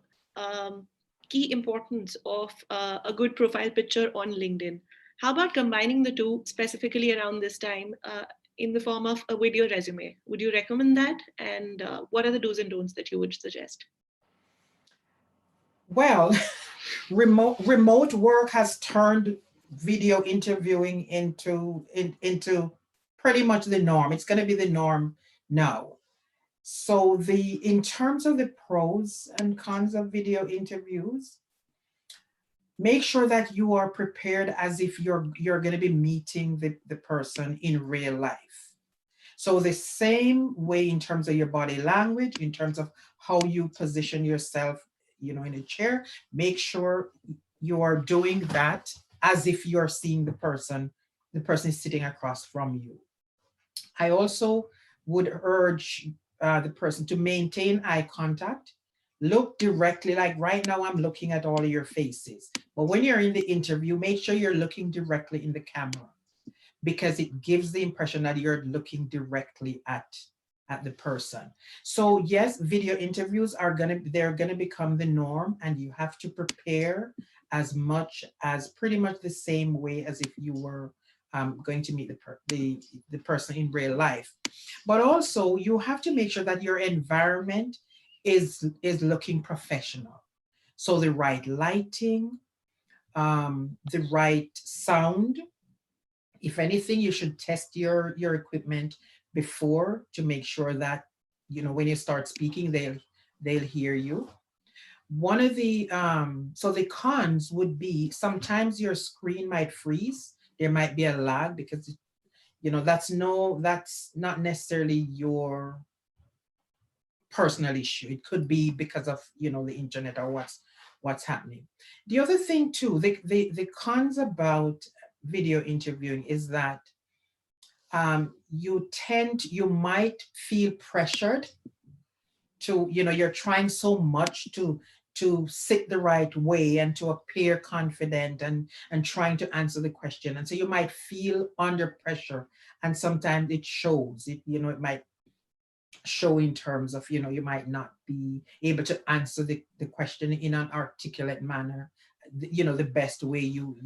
Speaker 1: key importance of a good profile picture on LinkedIn. How about combining the two, specifically around this time, in the form of a video resume? Would you recommend that? And what are the do's and don'ts that you would suggest?
Speaker 5: Well, remote work has turned video interviewing into pretty much the norm. It's going to be the norm now. So in terms of the pros and cons of video interviews, make sure that you are prepared as if you're going to be meeting the person in real life. So the same way in terms of your body language, in terms of how you position yourself, in a chair, make sure you are doing that as if you're seeing the person is sitting across from you. I also would urge the person to maintain eye contact. Look directly, like right now I'm looking at all of your faces. But when you're in the interview, make sure you're looking directly in the camera, because it gives the impression that you're looking directly at the person. So yes, video interviews they're gonna become the norm, and you have to prepare as much as pretty much the same way as if you were going to meet the person in real life. But also you have to make sure that your environment is looking professional. So the right lighting, the right sound. If anything, you should test your equipment before to make sure that, when you start speaking, they'll hear you. One of the, so the cons would be sometimes your screen might freeze. There might be a lag because, that's not necessarily your personal issue. It could be because of, the internet or what's happening. The other thing too, the cons about video interviewing is that you might feel pressured to, you're trying so much to sit the right way and to appear confident and trying to answer the question. And so you might feel under pressure, and sometimes it shows. It might show in terms of, you might not be able to answer the question in an articulate manner, the best way you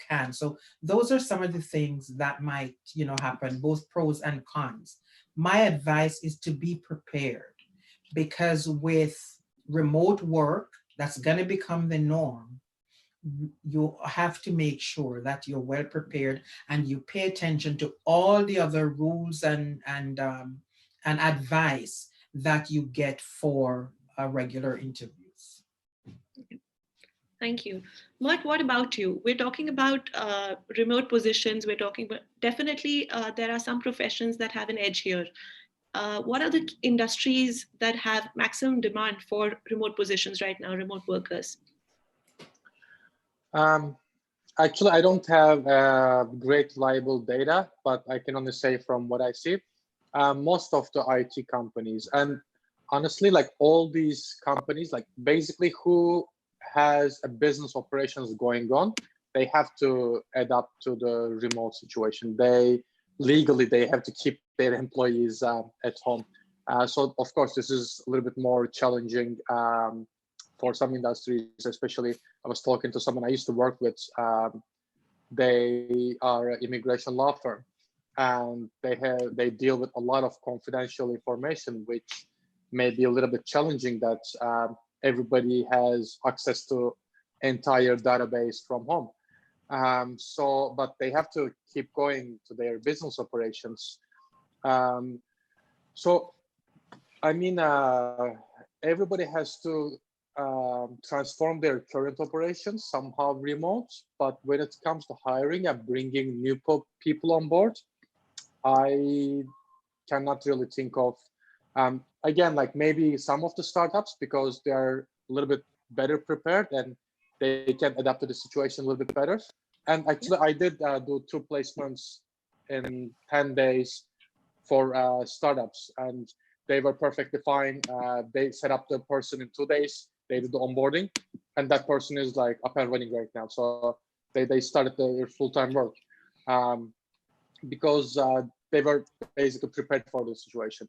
Speaker 5: can. So those are some of the things that might, happen, both pros and cons. My advice is to be prepared, because with remote work, that's going to become the norm. You have to make sure that you're well prepared and you pay attention to all the other rules and advice that you get for regular interviews.
Speaker 1: Thank you. Maude, what about you? We're talking about remote positions. We're talking about, definitely there are some professions that have an edge here. What are the industries that have maximum demand for remote positions right now, remote workers?
Speaker 4: Actually, I don't have great reliable data, but I can only say from what I see, most of the IT companies, and honestly, like all these companies, like basically who has a business operations going on, they have to adapt to the remote situation. Legally, they have to keep their employees at home. So of course, this is a little bit more challenging for some industries, especially. I was talking to someone I used to work with. They are an immigration law firm, and they deal with a lot of confidential information, which may be a little bit challenging that everybody has access to entire database from home. But they have to keep going to their business operations. So, I mean, everybody has to transform their current operations somehow remote. But when it comes to hiring and bringing new people on board, I cannot really think of, again, like maybe some of the startups, because they are a little bit better prepared and they can adapt to the situation a little bit better. And actually, I did do 2 placements in 10 days for startups, and they were perfectly fine. They set up the person in 2 days. They did the onboarding, and that person is like up and running right now. So they started their full-time work because they were basically prepared for the situation.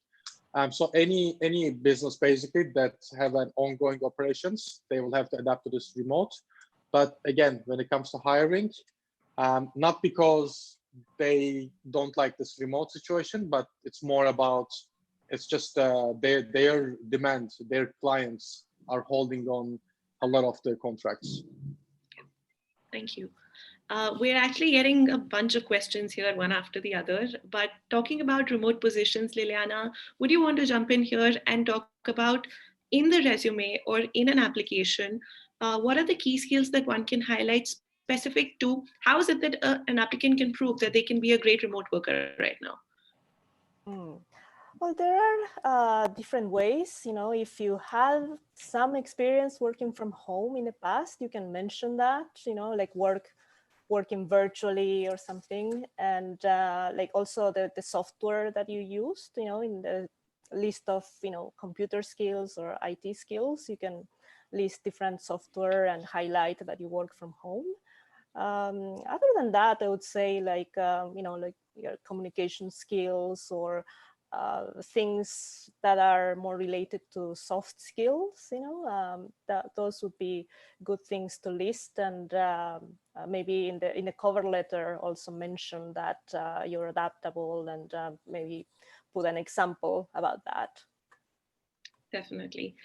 Speaker 4: So any business basically that have an ongoing operations, they will have to adapt to this remote. But again, when it comes to hiring, not because they don't like this remote situation, but it's more about, it's just their demand, their clients are holding on a lot of their contracts.
Speaker 1: Thank you. We're actually getting a bunch of questions here, one after the other, but talking about remote positions, Liliana, would you want to jump in here and talk about, in the resume or in an application, what are the key skills that one can highlight specific to, how is it that an applicant can prove that they can be a great remote worker right now?
Speaker 3: Well, there are different ways. If you have some experience working from home in the past, you can mention that, like working virtually or something. And like also the software that you used, in the list of, computer skills or IT skills, you can list different software and highlight that you work from home. Other than that, I would say like your communication skills or things that are more related to soft skills, that those would be good things to list. And maybe in the cover letter also mention that you're adaptable, and maybe put an example about that.
Speaker 1: Definitely.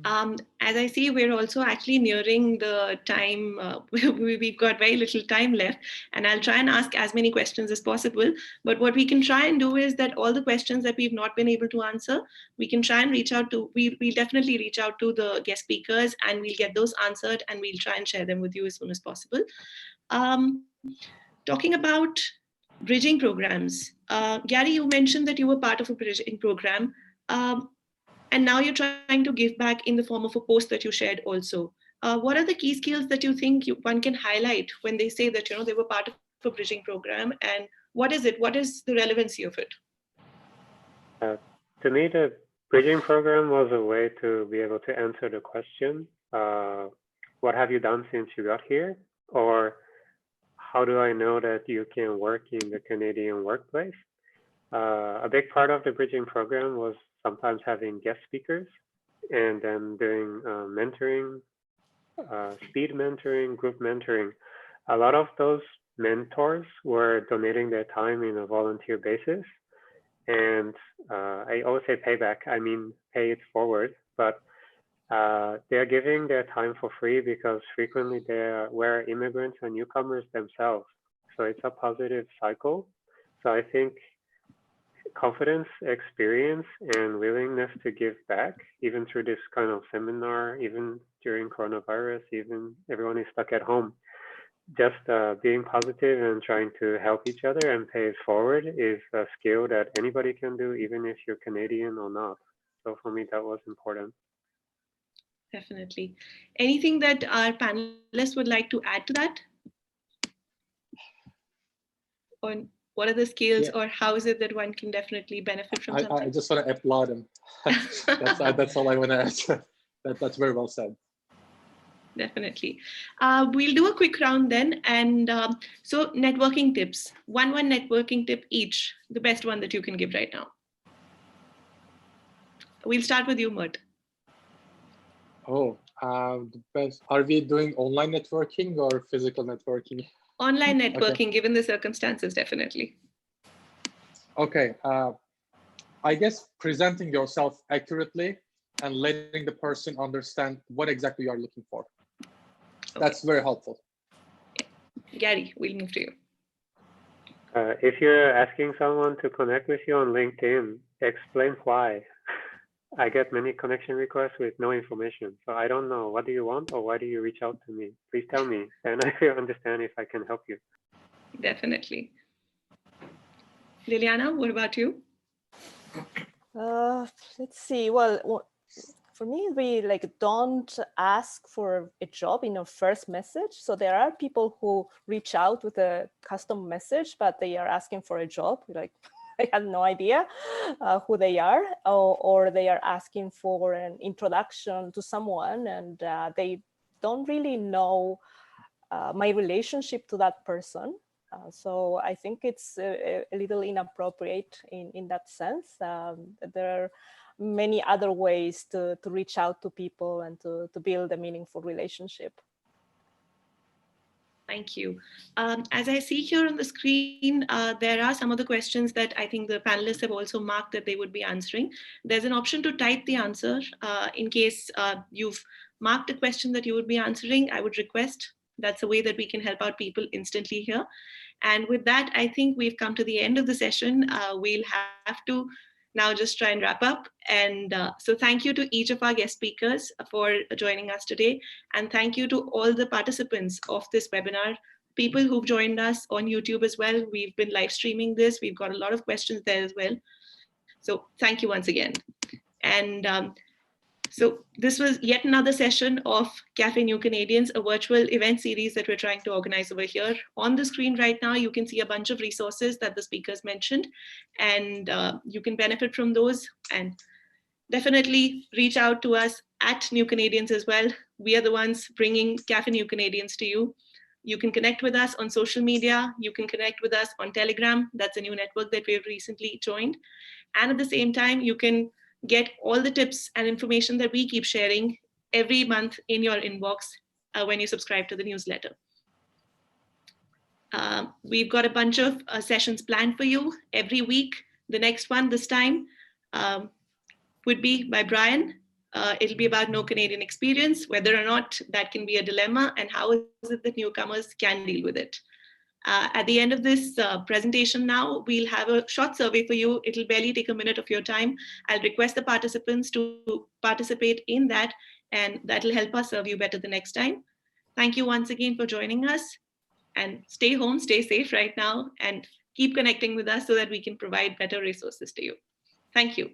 Speaker 1: As I see, we're also actually nearing the time. We've got very little time left, and I'll try and ask as many questions as possible. But what we can try and do is that all the questions that we've not been able to answer, we can try and reach out to, we'll definitely reach out to the guest speakers, and we'll get those answered, and we'll try and share them with you as soon as possible. Talking about bridging programs, Garry, you mentioned that you were part of a bridging program. And now you're trying to give back in the form of a post that you shared also. What are the key skills that you think one can highlight when they say that they were part of a bridging program, and what is it? What is the relevancy of it?
Speaker 2: To me, the bridging program was a way to be able to answer the question, what have you done since you got here? Or how do I know that you can work in the Canadian workplace? A big part of the bridging program was sometimes having guest speakers, and then doing mentoring, speed mentoring, group mentoring. A lot of those mentors were donating their time in a volunteer basis. And I always say payback, I mean pay it forward, but they're giving their time for free because frequently we're immigrants and newcomers themselves. So it's a positive cycle. So I think confidence, experience, and willingness to give back, even through this kind of seminar, even during coronavirus, even everyone is stuck at home, just being positive and trying to help each other and pay it forward is a skill that anybody can do, even if you're Canadian or not. So for me, that was important.
Speaker 1: Definitely. Anything that our panelists would like to add to that? Or what are the skills, or how is it that one can definitely benefit from something?
Speaker 4: I just want to applaud him. That's all I want to add. That's very well said.
Speaker 1: Definitely. We'll do a quick round then. And so networking tips, one networking tip each, the best one that you can give right now. We'll start with you, Maude.
Speaker 4: Oh, the best. Are we doing online networking or physical networking?
Speaker 1: Online networking,
Speaker 4: Okay.
Speaker 1: Given the circumstances, definitely.
Speaker 4: Okay. I guess presenting yourself accurately and letting the person understand what exactly you are looking for. Okay. That's very helpful.
Speaker 1: Yeah. Garry, we'll move to you.
Speaker 2: If you're asking someone to connect with you on LinkedIn, explain why. I get many connection requests with no information. So I don't know, what do you want, or why do you reach out to me? Please tell me, and I will understand if I can help you.
Speaker 1: Definitely. Liliana, what about you?
Speaker 3: Let's see. Well, for me, we don't ask for a job in your first message. So there are people who reach out with a custom message, but they are asking for a job. I have no idea who they are, or they are asking for an introduction to someone, and they don't really know my relationship to that person. So I think it's a little inappropriate in that sense. There are many other ways to reach out to people and to build a meaningful relationship.
Speaker 1: Thank you. As I see here on the screen, there are some of the questions that I think the panelists have also marked that they would be answering. There's an option to type the answer. In case you've marked a question that you would be answering, I would request. That's a way that we can help out people instantly here. And with that, I think we've come to the end of the session. We'll have to now just try and wrap up. And so thank you to each of our guest speakers for joining us today. And thank you to all the participants of this webinar, people who've joined us on YouTube as well. We've been live streaming this. We've got a lot of questions there as well. So thank you once again. And so this was yet another session of Café New Canadians, a virtual event series that we're trying to organize over here. On the screen right now, you can see a bunch of resources that the speakers mentioned, and you can benefit from those. And definitely reach out to us at New Canadians as well. We are the ones bringing Café New Canadians to you. You can connect with us on social media. You can connect with us on Telegram. That's a new network that we've recently joined. And at the same time, you can get all the tips and information that we keep sharing every month in your inbox when you subscribe to the newsletter. We've got a bunch of sessions planned for you every week. The next one this time would be by Brian. It'll be about no Canadian experience, whether or not that can be a dilemma, and how is it that newcomers can deal with it. At the end of this presentation now, we'll have a short survey for you. It'll barely take a minute of your time. I'll request the participants to participate in that, and that'll help us serve you better the next time. Thank you once again for joining us, and stay home, stay safe right now, and keep connecting with us so that we can provide better resources to you. Thank you.